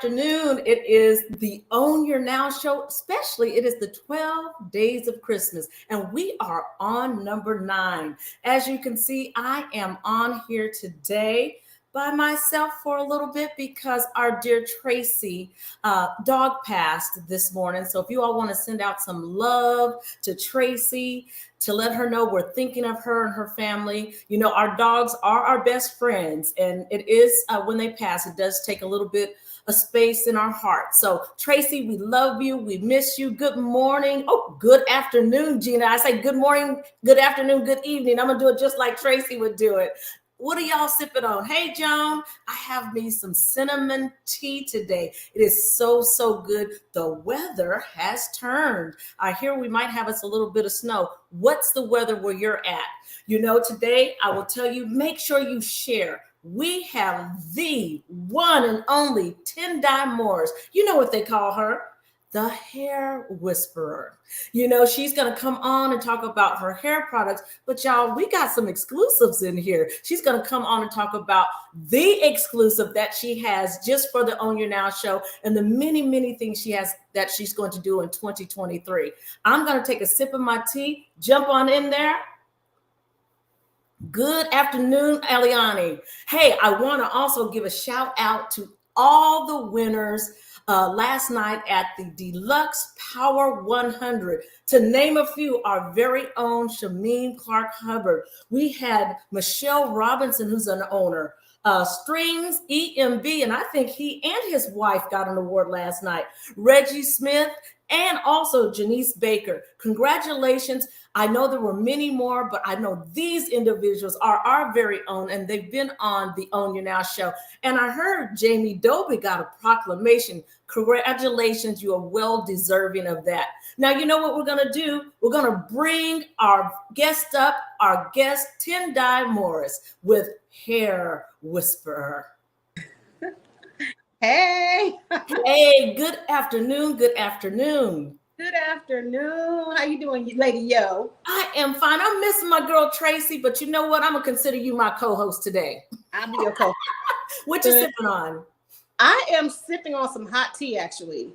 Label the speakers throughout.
Speaker 1: afternoon. It is the Own Your Now show, especially it is the 12 days of Christmas, and we are on number 9. As you can see, I am on here today by myself for a little bit because our dear Tracy dog passed this morning. So if you all want to send out some love to Tracy to let her know we're thinking of her and her family. You know, our dogs are our best friends, and it is when they pass, it does take a little bit of space in our heart. So Tracy, we love you. We miss you. Good morning. Oh, good afternoon, Gina. I say good morning, good afternoon, good evening. I'm going to do it just like Tracy would do it. What are y'all sipping on? Hey, Joan, I have me some cinnamon tea today. It is so, so good. The weather has turned. I hear we might have us a little bit of snow. What's the weather where you're at? You know, today I will tell you, make sure you share. We have the one and only Tendai Morris. You know what they call her? The hair whisperer. You know, she's going to come on and talk about her hair products, but y'all, we got some exclusives in here. She's going to come on and talk about the exclusive that she has just for the Own Your Now show and the many, many things she has that she's going to do in 2023. I'm going to take a sip of my tea, jump on in there. Good afternoon, Eliani. Hey, I want to also give a shout out to all the winners last night at the Deluxe Power 100. To name a few, our very own Shameen Clark Hubbard. We had Michelle Robinson, who's an owner. Strings EMB, and I think he and his wife got an award last night. Reggie Smith, and also Janice Baker. Congratulations. I know there were many more, but I know these individuals are our very own, and they've been on the Own Your Now show. And I heard Jamie Dobie got a proclamation. Congratulations. You are well deserving of that. Now, you know what we're going to do? We're going to bring our guest up, our guest, Tendai Morris, with Hair Whisperer.
Speaker 2: Hey.
Speaker 1: Hey, good afternoon. Good afternoon.
Speaker 2: Good afternoon. How you doing, Lady Yo?
Speaker 1: I am fine. I'm missing my girl Tracy, but you know what? I'm going to consider you my co-host today.
Speaker 2: I'll be your co-host.
Speaker 1: What you sipping on?
Speaker 2: I am sipping on some hot tea, actually.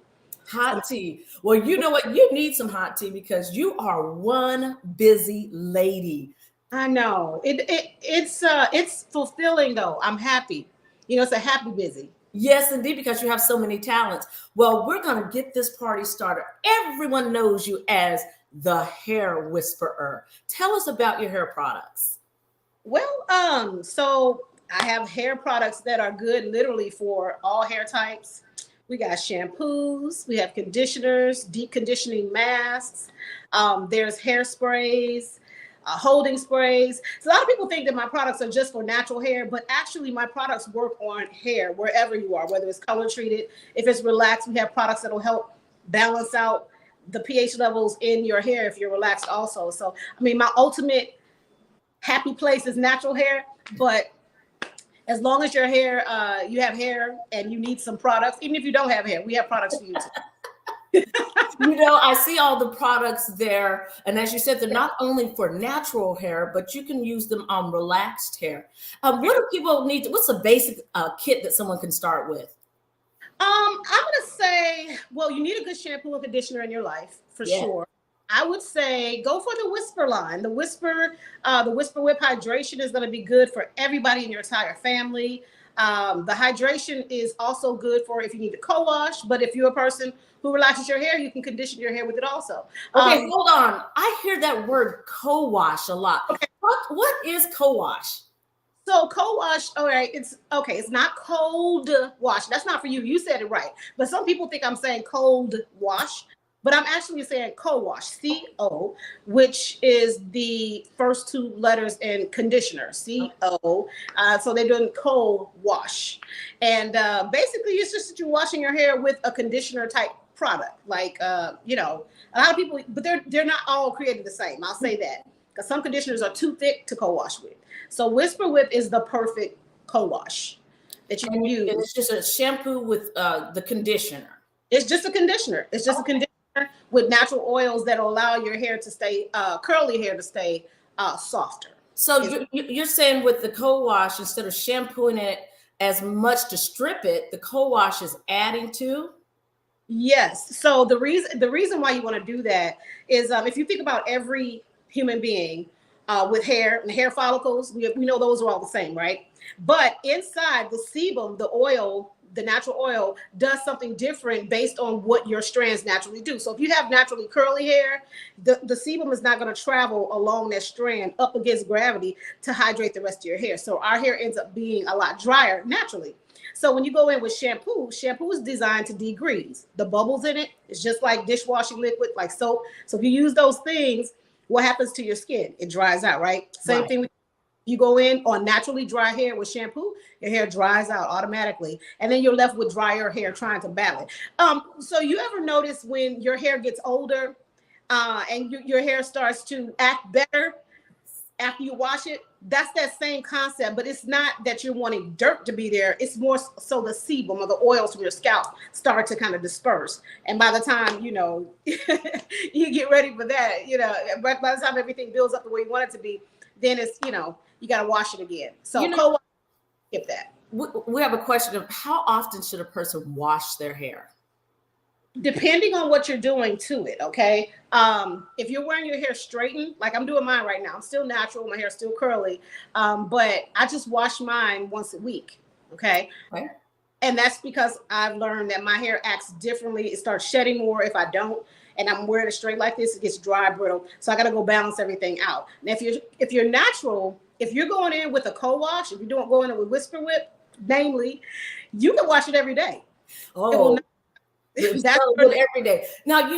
Speaker 1: Hot tea. Well, you know what? You need some hot tea because you are one busy lady.
Speaker 2: I know. It's fulfilling, though. I'm happy. You know, it's a happy busy.
Speaker 1: Yes, indeed, because you have so many talents. Well, we're going to get this party started. Everyone knows you as the Hair Whisperer. Tell us about your hair products.
Speaker 2: Well, so I have hair products that are good literally for all hair types. We got shampoos, we have conditioners, deep conditioning masks. There's hairsprays. Holding sprays. So a lot of people think that my products are just for natural hair, but actually my products work on hair wherever you are, whether it's color treated, if it's relaxed, we have products that will help balance out the pH levels in your hair if you're relaxed also. So, I mean, my ultimate happy place is natural hair, but as long as your hair, you have hair and you need some products, even if you don't have hair, we have products for you too.
Speaker 1: You know, I see all the products there. And as you said, they're not only for natural hair, but you can use them on relaxed hair. What do people need? What's a basic kit that someone can start with?
Speaker 2: I'm going to say, well, you need a good shampoo and conditioner in your life for sure. I would say go for the Whisper line. The Whisper Whip Hydration is going to be good for everybody in your entire family. The hydration is also good for if you need to co-wash, but if you're a person who relaxes your hair, you can condition your hair with it also.
Speaker 1: Okay, hold on. I hear that word co-wash a lot. Okay. What is co-wash?
Speaker 2: So co-wash, all right, it's not cold wash. That's not for you. You said it right. But some people think I'm saying cold wash, but I'm actually saying co-wash, C-O, which is the first two letters in conditioner, C-O. So they're doing co-wash. And basically it's just that you're washing your hair with a conditioner type product. Like, you know, a lot of people, but they're not all created the same. I'll say that. Because some conditioners are too thick to co-wash with. So Whisper Whip is the perfect co-wash that you can use.
Speaker 1: And it's just a shampoo with the conditioner.
Speaker 2: It's just a conditioner. It's just a conditioner with natural oils that will allow your hair to stay, curly hair to stay softer.
Speaker 1: So you're saying with the co-wash, instead of shampooing it as much to strip it, the co-wash is adding to.
Speaker 2: Yes. So the reason why you want to do that is if you think about every human being with hair and hair follicles, we know those are all the same, right? But inside the sebum, the oil, the natural oil does something different based on what your strands naturally do. So if you have naturally curly hair, the sebum is not going to travel along that strand up against gravity to hydrate the rest of your hair. So our hair ends up being a lot drier naturally. So when you go in with shampoo is designed to degrease. The bubbles in it, it's just like dishwashing liquid, like soap. So if you use those things, what happens to your skin? It dries out, right? Same thing with you go in on naturally dry hair with shampoo, your hair dries out automatically. And then you're left with drier hair trying to battle it. So you ever notice when your hair gets older and your hair starts to act better after you wash it? That's that same concept, but it's not that you're wanting dirt to be there. It's more so the sebum or the oils from your scalp start to kind of disperse. And by the time, you you get ready for that, by the time everything builds up the way you want it to be, then it's, you got to wash it again. So co-wash, skip that.
Speaker 1: We have a question of how often should a person wash their hair?
Speaker 2: Depending on what you're doing to it, okay? If you're wearing your hair straightened, like I'm doing mine right now, I'm still natural, my hair's still curly, but I just wash mine once a week, okay? And that's because I've learned that my hair acts differently. It starts shedding more if I don't, and I'm wearing it straight like this, it gets dry, brittle. So I got to go balance everything out. And if you're natural, if you're going in with a co-wash, if you're going in with Whisper Whip, namely, you can wash it every day.
Speaker 1: Oh. That's good every day. Now,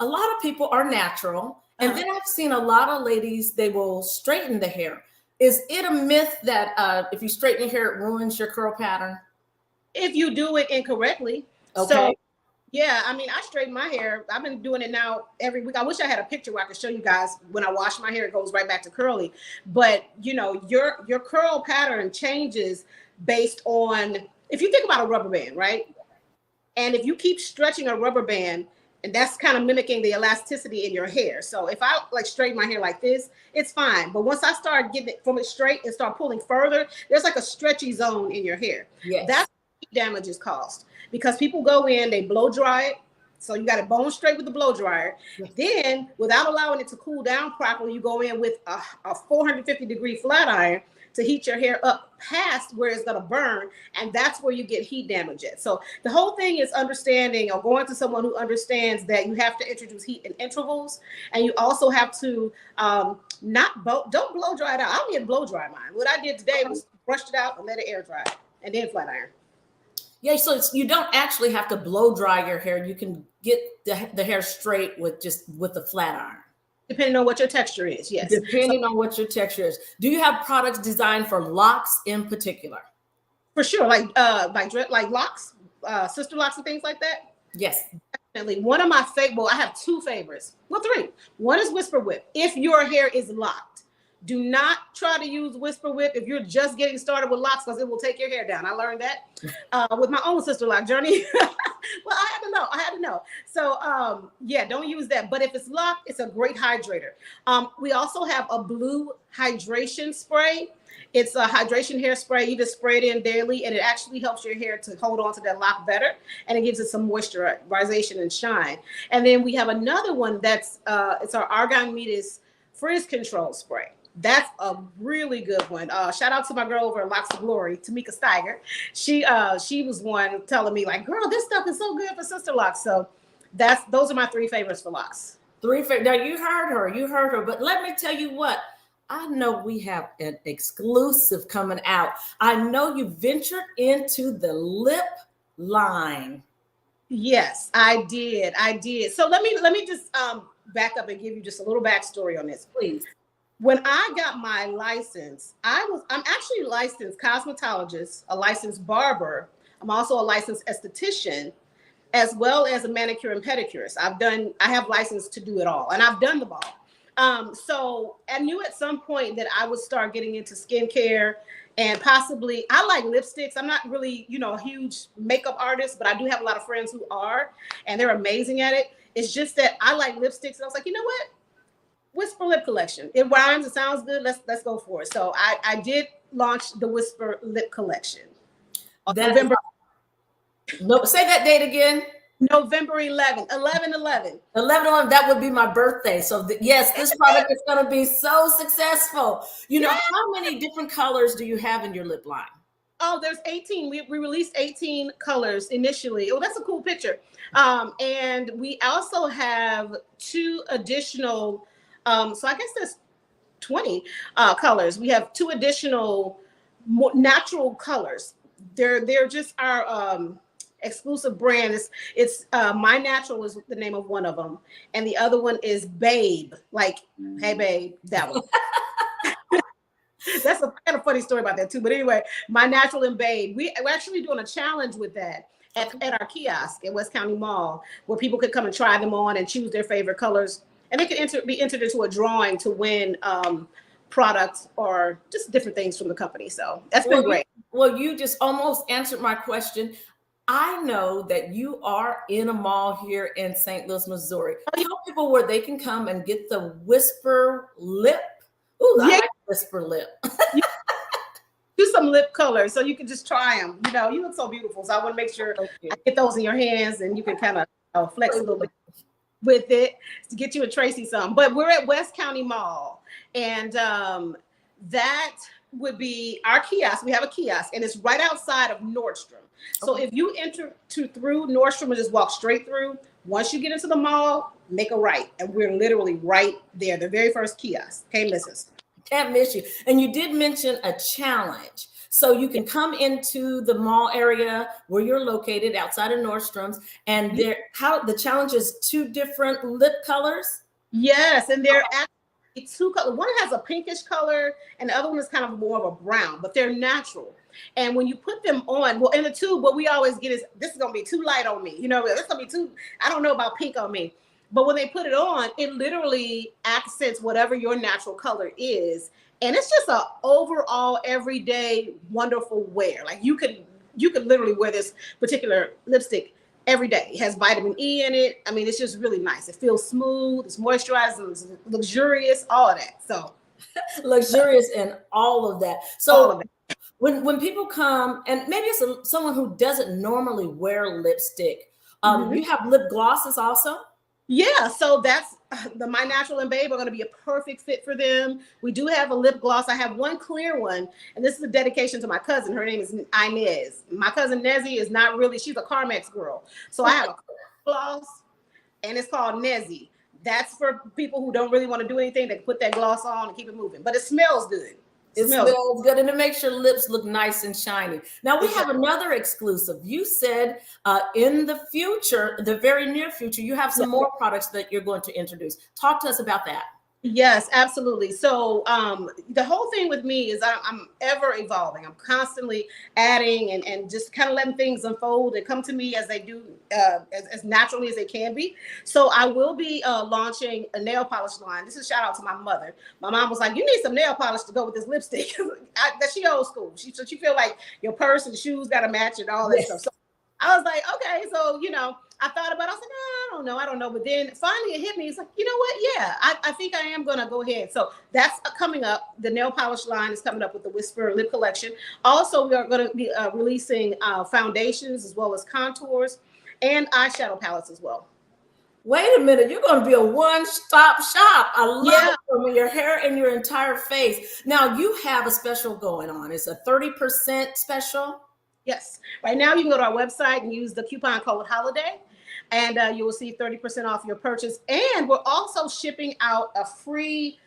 Speaker 1: a lot of people are natural. And then I've seen a lot of ladies, they will straighten the hair. Is it a myth that if you straighten your hair, it ruins your curl pattern?
Speaker 2: If you do it incorrectly.
Speaker 1: Okay.
Speaker 2: So, yeah, I mean, I straighten my hair. I've been doing it now every week. I wish I had a picture where I could show you guys when I wash my hair, it goes right back to curly. But, your curl pattern changes based on, if you think about a rubber band, right? And if you keep stretching a rubber band, and that's kind of mimicking the elasticity in your hair. So if I straighten my hair like this, it's fine. But once I start getting it from it straight and start pulling further, there's like a stretchy zone in your hair.
Speaker 1: Yes.
Speaker 2: That's what damage is caused because people go in, they blow dry it. So you got it bone straight with the blow dryer. Yes. Then without allowing it to cool down properly, you go in with a 450-degree flat iron to heat your hair up past where it's going to burn. And that's where you get heat damage at. So the whole thing is understanding or going to someone who understands that you have to introduce heat in intervals. And you also have to don't blow dry it out. I don't even blow dry mine. What I did today was brushed it out and let it air dry and then flat iron.
Speaker 1: Yeah, so you don't actually have to blow dry your hair. You can get the hair straight with the flat iron.
Speaker 2: Depending on what your texture is, yes.
Speaker 1: Depending on what your texture is. Do you have products designed for locks in particular?
Speaker 2: For sure, like locks, sister locks and things like that?
Speaker 1: Yes.
Speaker 2: Definitely. One of my I have two favorites. Well, three. One is Whisper Whip. If your hair is locked, do not try to use Whisper Whip if you're just getting started with locks because it will take your hair down. I learned that with my own sister lock journey. Well, I had to know. So, don't use that. But if it's locked, it's a great hydrator. We also have a blue hydration spray. It's a hydration hairspray. You just spray it in daily, and it actually helps your hair to hold on to that lock better, and it gives it some moisturization and shine. And then we have another one that's it's our Argan Metis Frizz Control Spray. That's a really good one. Shout out to my girl over at Locks of Glory, Tamika Steiger. She was one telling me like, girl, this stuff is so good for sister locks. So those are my three favorites for locks.
Speaker 1: Now you heard her. But let me tell you what, I know we have an exclusive coming out. I know you ventured into the lip line.
Speaker 2: Yes, I did. So let me just back up and give you just a little backstory on this, please. When I got my license, I'm actually a licensed cosmetologist, a licensed barber. I'm also a licensed esthetician, as well as a manicure and pedicurist. I have license to do it all, and I've done them all. So I knew at some point that I would start getting into skincare and possibly, I like lipsticks. I'm not really, a huge makeup artist, but I do have a lot of friends who are, and they're amazing at it. It's just that I like lipsticks. And I was like, you know what? Whisper Lip Collection. It rhymes. It sounds good. Let's go for it. So I did launch the Whisper Lip Collection.
Speaker 1: That
Speaker 2: November
Speaker 1: no, say that date again.
Speaker 2: November 11th, 11/11.
Speaker 1: 11/11, that would be my birthday. So yes, this product is going to be so successful. You know,
Speaker 2: Yeah.
Speaker 1: how many different colors do you have in your lip line?
Speaker 2: Oh, there's 18. We released 18 colors initially. Oh, that's a cool picture. And we also have two additional, so I guess there's 20 colors. We have two additional natural colors. They're just our exclusive brand. It's My Natural is the name of one of them, and the other one is Babe, like hey babe, that one. I had a funny story about that too. But anyway, My Natural and Babe, we're actually doing a challenge with that at our kiosk at West County Mall, where people could come and try them on and choose their favorite colors, and they could be entered into a drawing to win products or just different things from the company. So that's been great.
Speaker 1: Well, you just almost answered my question. I know that you are in a mall here in St. Louis, Missouri. Tell people where they can come and get the Whisper Lip. Ooh, I like Whisper Lip.
Speaker 2: Do some lip colors so you can just try them. You know, you look so beautiful. So I want to make sure I get those in your hands and you can kind of flex a little bit with it to get you a Tracy some. But we're at West County Mall, and that would be our kiosk. We have a kiosk, and it's right outside of Nordstrom. So if you enter through Nordstrom and just walk straight through, once you get into the mall, make a right, and we're literally right there, the very first kiosk. Can't miss us.
Speaker 1: Can't miss you. And you did mention a challenge. So you can come into the mall area where you're located outside of Nordstrom's, and the challenge is 2 different lip colors.
Speaker 2: Yes, and they're actually 2 colors. One has a pinkish color, and the other one is kind of more of a brown, but they're natural. And when you put them on, well, in the tube, what we always get is, this is going to be too light on me. You know, it's going to be too, I don't know about pink on me. But when they put it on, it literally accents whatever your natural color is. And it's just a overall everyday wonderful wear. Like you could literally wear this particular lipstick every day. It has vitamin E in it. I mean, it's just really nice. It feels smooth, it's moisturizing, it's luxurious, all of that. So
Speaker 1: luxurious and all of that. So when people come, and maybe it's someone who doesn't normally wear lipstick, you have lip glosses also?
Speaker 2: Yeah, so that's the My Natural and Babe are going to be a perfect fit for them. We do have a lip gloss. I have one clear one, and this is a dedication to my cousin. Her name is Inez. My cousin Nezzy is not really, she's a Carmex girl. So I have a gloss, and it's called Nezzy. That's for people who don't really want to do anything. They can put that gloss on and keep it moving. But it smells good.
Speaker 1: It smells good, and it makes your lips look nice and shiny. Now we have another exclusive. You said in the future, the very near future, you have some more products that you're going to introduce. Talk to us about that.
Speaker 2: Yes, absolutely. So the whole thing with me is I'm ever evolving. I'm constantly adding and just kind of letting things unfold and come to me as they do, as naturally as they can be. So I will be launching a nail polish line. This is a shout out to my mother. My mom was like, you need some nail polish to go with this lipstick. She old school. She feel like your purse and shoes got to match and all that stuff. So I was like, okay, so, you know, I thought about it. I was like, no, I don't know. But then finally it hit me. It's like, you know what? Yeah, I think I am going to go ahead. So that's coming up. The nail polish line is coming up with the Whisper Lip Collection. Also, we are going to be releasing foundations as well as contours and eyeshadow palettes as well.
Speaker 1: Wait a minute. You're going to be a one-stop shop. I love it from your hair and your entire face. Now, you have a special going on. It's a 30% special.
Speaker 2: Yes. Right now, you can go to our website and use the coupon code HOLIDAY, and you will see 30% off your purchase. And we're also shipping out a free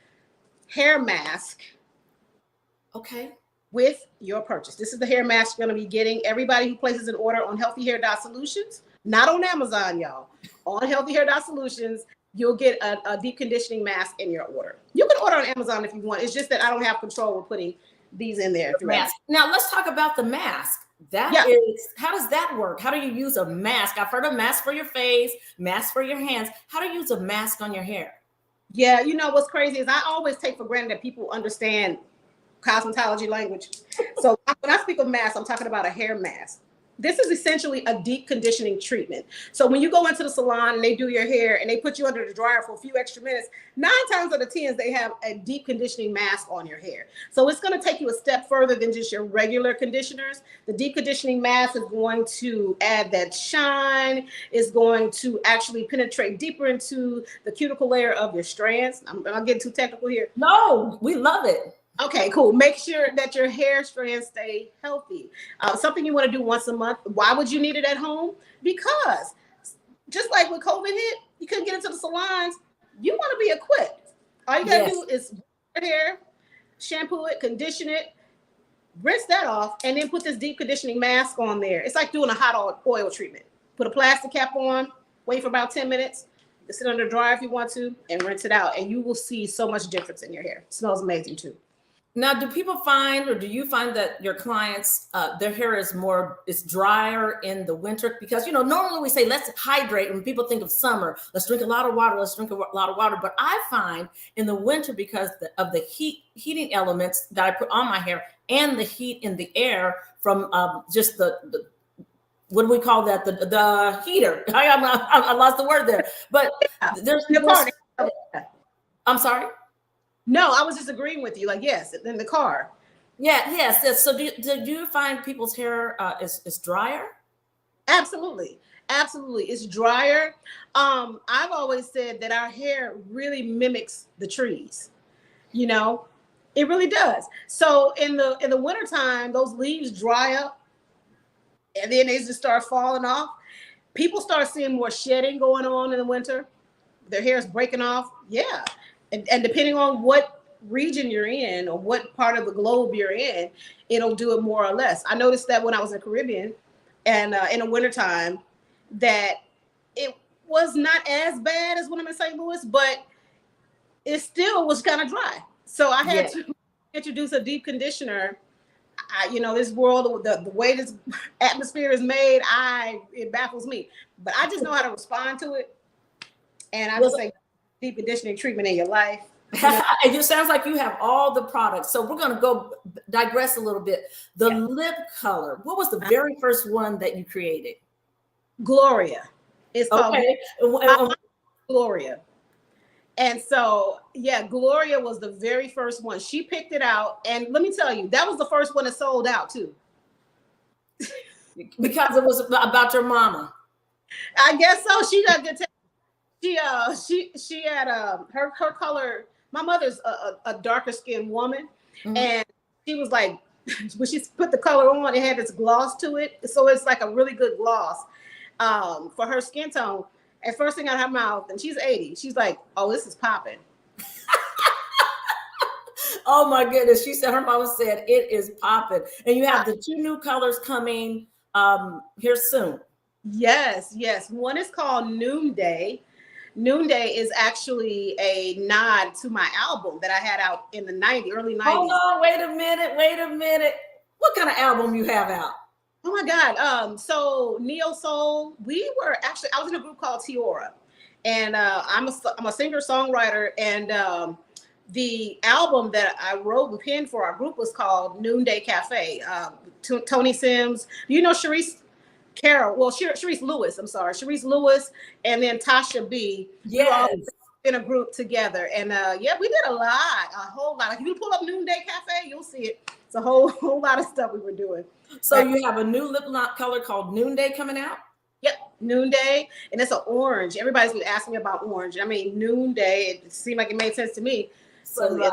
Speaker 2: hair mask.
Speaker 1: Okay.
Speaker 2: With your purchase. This is the hair mask you're going to be getting. Everybody who places an order on Healthy Hair Solutions, not on Amazon, y'all. On Healthy Hair Solutions, you'll get a deep conditioning mask in your order. You can order on Amazon if you want. It's just that I don't have control of putting these in there.
Speaker 1: Now let's talk about the mask. That is, how does that work? How do you use a mask? I've heard of mask for your face, mask for your hands. How do you use a mask on your hair?
Speaker 2: Yeah, you know what's crazy is I always take for granted that people understand cosmetology language. So when I speak of mask, I'm talking about a hair mask. This is essentially a deep conditioning treatment. So when you go into the salon and they do your hair and they put you under the dryer for a few extra minutes, 9 times out of 10, they have a deep conditioning mask on your hair. So it's going to take you a step further than just your regular conditioners. The deep conditioning mask is going to add that shine. It's going to actually penetrate deeper into the cuticle layer of your strands. I'm getting too technical here.
Speaker 1: No, we love it.
Speaker 2: Okay, cool. Make sure that your hair strands stay healthy. Something you want to do once a month. Why would you need it at home? Because just like when COVID hit, you couldn't get into the salons. You want to be equipped. All you got to do is your hair, shampoo it, condition it, rinse that off, and then put this deep conditioning mask on there. It's like doing a hot oil treatment. Put a plastic cap on, wait for about 10 minutes, sit under the dryer if you want to, and rinse it out. And you will see so much difference in your hair. It smells amazing too.
Speaker 1: Now, do people find, or do you find that your clients, their hair is drier in the winter? Because, normally we say, let's hydrate. When people think of summer, let's drink a lot of water, But I find in the winter, because of the heating elements that I put on my hair and the heat in the air from just the what do we call that? The heater. I lost the word there. But there's I'm sorry?
Speaker 2: No, I was just agreeing with you. Like, yes, in the car.
Speaker 1: Yes. So do you find people's hair is drier?
Speaker 2: Absolutely. It's drier. I've always said that our hair really mimics the trees. It really does. So in the wintertime, those leaves dry up and then they just start falling off. People start seeing more shedding going on in the winter. Their hair is breaking off. Yeah. And depending on what region you're in or what part of the globe you're in, it'll do it more or less. I noticed that when I was in the Caribbean and in the wintertime, that it was not as bad as when I'm in St. Louis, but it still was kind of dry. So I had to introduce a deep conditioner. This world, the way this atmosphere is made, it baffles me. But I just know how to respond to it. And I would say deep conditioning treatment in your life.
Speaker 1: It just sounds like you have all the products. So we're going to digress a little bit. The lip color. What was the very first one that you created?
Speaker 2: Gloria. It's called Gloria. And so, Gloria was the very first one. She picked it out. And let me tell you, that was the first one that sold out too.
Speaker 1: Because it was about your mama.
Speaker 2: I guess so. She got good taste. She had her color. My mother's a darker skinned woman, and she was like, when she put the color on, it had this gloss to it, so it's like a really good gloss for her skin tone. And first thing out of her mouth, and she's 80, she's like, "Oh, this is popping."
Speaker 1: Oh my goodness! She said her mama said it is popping, and you have the 2 new colors coming here soon.
Speaker 2: Yes. One is called Noonday. Noonday is actually a nod to my album that I had out in the early 90s.
Speaker 1: Hold on, wait a minute. What kind of album you have out?
Speaker 2: Oh my God. So Neo Soul, I was in a group called Tiora, and I'm a singer-songwriter, and the album that I wrote and penned for our group was called Noonday Cafe. Tony Sims, Sharice Carroll, Sharice Lewis, Lewis, and then Tasha B.
Speaker 1: Yes.
Speaker 2: We're all in a group together. And we did a whole lot. Like, if you pull up Noonday Cafe, you'll see it. It's a whole lot of stuff we were doing.
Speaker 1: So you have a new lip color called Noonday coming out?
Speaker 2: Yep, Noonday. And it's an orange. Everybody's been asking me about orange. I mean, Noonday, it seemed like it made sense to me.
Speaker 1: Sunrise.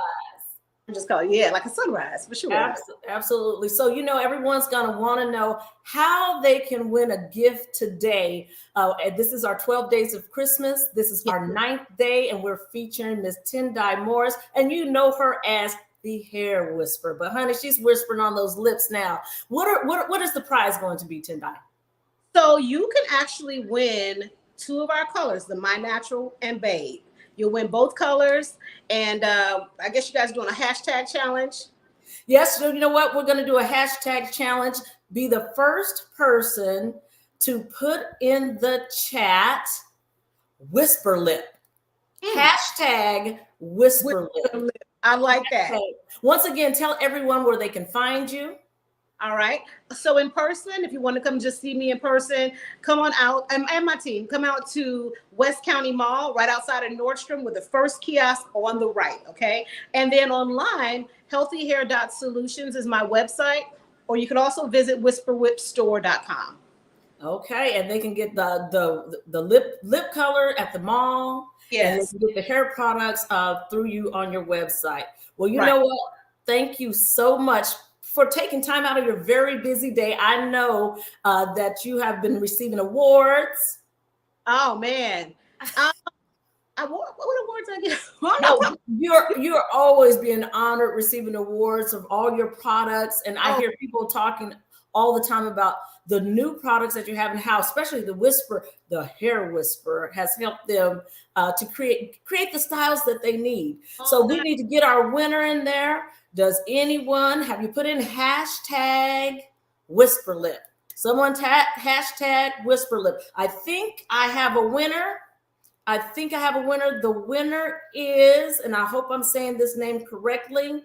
Speaker 2: Just call it, like a sunrise, for sure.
Speaker 1: Absolutely. So, everyone's going to want to know how they can win a gift today. This is our 12 days of Christmas. This is our 9th day, and we're featuring Miss Tendai Morris, and you know her as the hair whisperer. But honey, she's whispering on those lips now. What is the prize going to be, Tendai?
Speaker 2: So you can actually win 2 of our colors, the My Natural and Babe. You'll win both colors. And I guess you guys are doing a hashtag challenge.
Speaker 1: Yes. So you know what? We're going to do a hashtag challenge. Be the first person to put in the chat whisper lip. Hashtag whisper lip.
Speaker 2: I like that.
Speaker 1: Once again, tell everyone where they can find you.
Speaker 2: All right. So in person, if you want to come just see me in person, come on out, and my team, come out to West County Mall, right outside of Nordstrom, with the first kiosk on the right. Okay. And then online, healthyhair.solutions is my website, or you can also visit whisperwhipstore.com.
Speaker 1: Okay, and they can get the lip color at the mall, and they
Speaker 2: Yes.
Speaker 1: can get the hair products through you on your website. Well, you
Speaker 2: Right.
Speaker 1: know what? Thank you so much for taking time out of your very busy day. I know that you have been receiving awards.
Speaker 2: Oh man. What awards I get? Well, I
Speaker 1: No,
Speaker 2: probably,
Speaker 1: you're always being honored receiving awards of all your products, and I
Speaker 2: oh,
Speaker 1: hear people talking all the time about the new products that you have in house, especially the Whisper, the Hair Whisperer has helped them to create the styles that they need. So
Speaker 2: oh,
Speaker 1: we need to get our winner in there. Does anyone have you put in hashtag Whisper Lip? Someone hashtag Whisper Lip. I think I have a winner. I think I have a winner. The winner is, and I hope I'm saying this name correctly,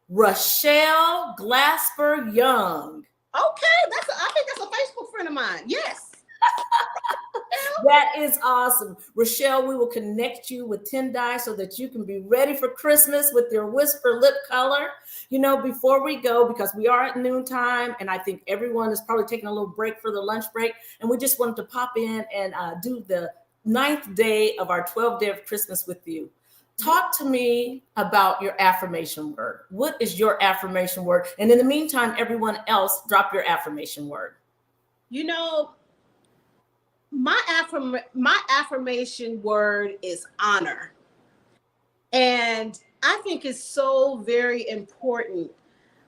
Speaker 1: Rochelle Glasper Young.
Speaker 2: okay. I think that's a Facebook friend of mine. Yes.
Speaker 1: That is awesome. Rochelle, we will connect you with Tendai so that you can be ready for Christmas with your Whisper lip color. You know, before we go, because we are at noontime, and I think everyone is probably taking a little break for the lunch break, and we just wanted to pop in and do the 9th day of our 12th day of Christmas with you. Talk to me about your affirmation word. What is your affirmation word? And in the meantime, everyone else, drop your affirmation word.
Speaker 2: You know, my affirmation word is honor. And I think it's so very important.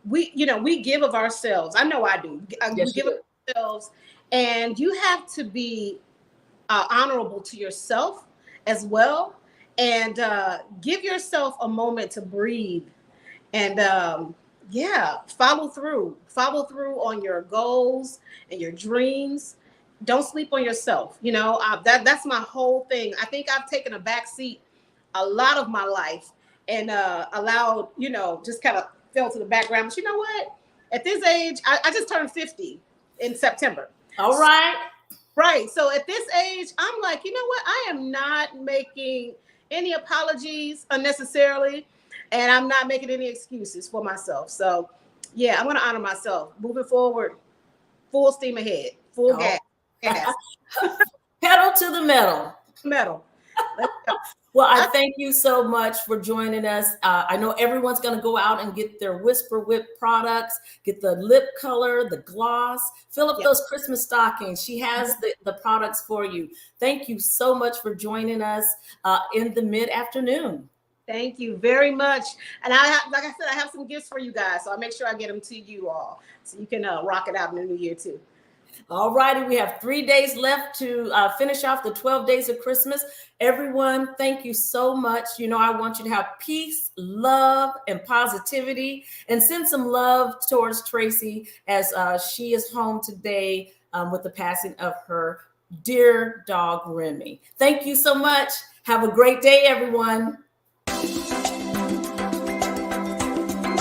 Speaker 2: We give of ourselves. I know I do. We
Speaker 1: Yes, you
Speaker 2: give of
Speaker 1: do.
Speaker 2: ourselves, and you have to be honorable to yourself as well, and give yourself a moment to breathe, and yeah, follow through on your goals and your dreams. Don't sleep on yourself. That's my whole thing. I think I've taken a back seat a lot of my life, and allowed, just kind of fell to the background. But you know what, at this age, I just turned 50 in September.
Speaker 1: All right.
Speaker 2: Right. So at this age, I'm like, you know what? I am not making any apologies unnecessarily, and I'm not making any excuses for myself. So, yeah, I'm going to honor myself. Moving forward, full steam ahead, full
Speaker 1: Oh.
Speaker 2: gas,
Speaker 1: Pedal to the metal.
Speaker 2: metal. Let's go.
Speaker 1: Well, I thank you so much for joining us. I know everyone's going to go out and get their Whisper Whip products, get the lip color, the gloss, fill up
Speaker 2: Yeah.
Speaker 1: those Christmas stockings. She has the products for you. Thank you so much for joining us in the mid-afternoon.
Speaker 2: Thank you very much. And like I said, I have some gifts for you guys. So I'll make sure I get them to you all so you can rock it out in the new year too.
Speaker 1: All righty, we have 3 days left to finish off the 12 days of Christmas. Everyone, thank you so much. You know, I want you to have peace, love, and positivity, and send some love towards Tracy as she is home today with the passing of her dear dog, Remy. Thank you so much. Have a great day, everyone.